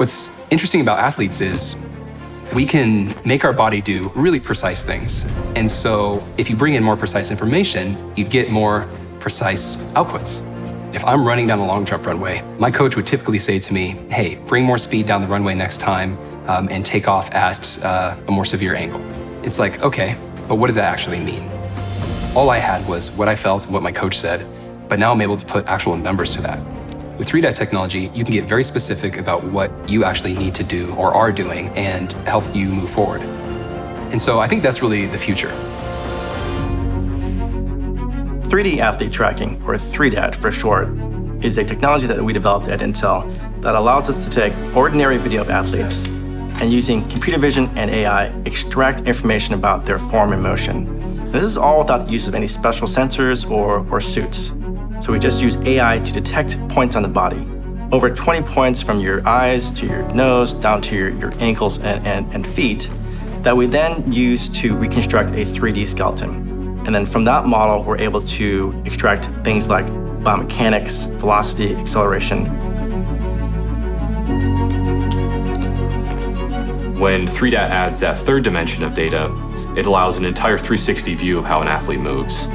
What's interesting about athletes is we can make our body do really precise things. And so if you bring in more precise information, you get more precise outputs. If I'm running down a long jump runway, my coach would typically say to me, hey, bring more speed down the runway next time and take off at a more severe angle. It's like, okay, but what does that actually mean? All I had was what I felt and what my coach said, but now I'm able to put actual numbers to that. With 3DAT technology, you can get very specific about what you actually need to do or are doing and help you move forward. And so I think that's really the future. 3D athlete tracking, or 3DAT for short, is a technology that we developed at Intel that allows us to take ordinary video of athletes and using computer vision and AI, extract information about their form and motion. This is all without the use of any special sensors or suits. So we just use AI to detect points on the body. Over 20 points from your eyes to your nose, down to your ankles and feet, that we then use to reconstruct a 3D skeleton. And then from that model, we're able to extract things like biomechanics, velocity, acceleration. When 3DAT adds that third dimension of data, it allows an entire 360 view of how an athlete moves.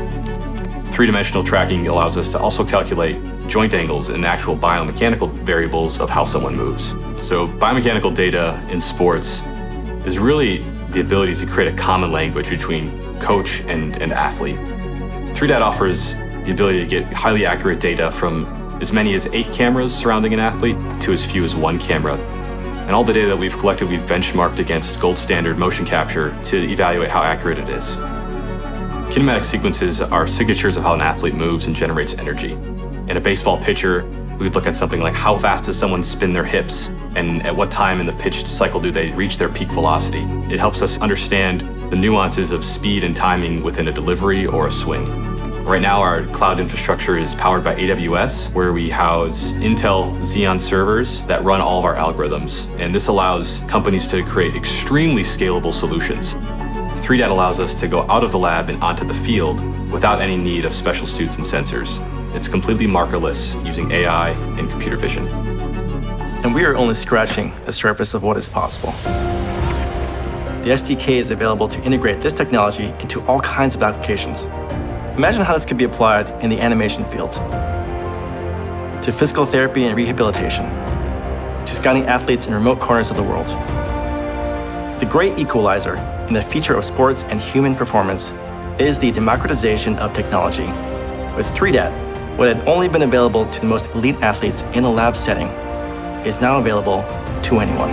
Three-dimensional tracking allows us to also calculate joint angles and actual biomechanical variables of how someone moves. So biomechanical data in sports is really the ability to create a common language between coach and athlete. 3DAT offers the ability to get highly accurate data from as many as 8 cameras surrounding an athlete to as few as 1 camera. And all the data that we've collected, we've benchmarked against gold standard motion capture to evaluate how accurate it is. Kinematic sequences are signatures of how an athlete moves and generates energy. In a baseball pitcher, we would look at something like how fast does someone spin their hips and at what time in the pitch cycle do they reach their peak velocity. It helps us understand the nuances of speed and timing within a delivery or a swing. Right now, our cloud infrastructure is powered by AWS, where we house Intel Xeon servers that run all of our algorithms. And this allows companies to create extremely scalable solutions. 3DAT allows us to go out of the lab and onto the field without any need of special suits and sensors. It's completely markerless using AI and computer vision. And we are only scratching the surface of what is possible. The SDK is available to integrate this technology into all kinds of applications. Imagine how this could be applied in the animation field, to physical therapy and rehabilitation, to scouting athletes in remote corners of the world. The great equalizer in the future of sports and human performance is the democratization of technology. With 3DAT, what had only been available to the most elite athletes in a lab setting is now available to anyone.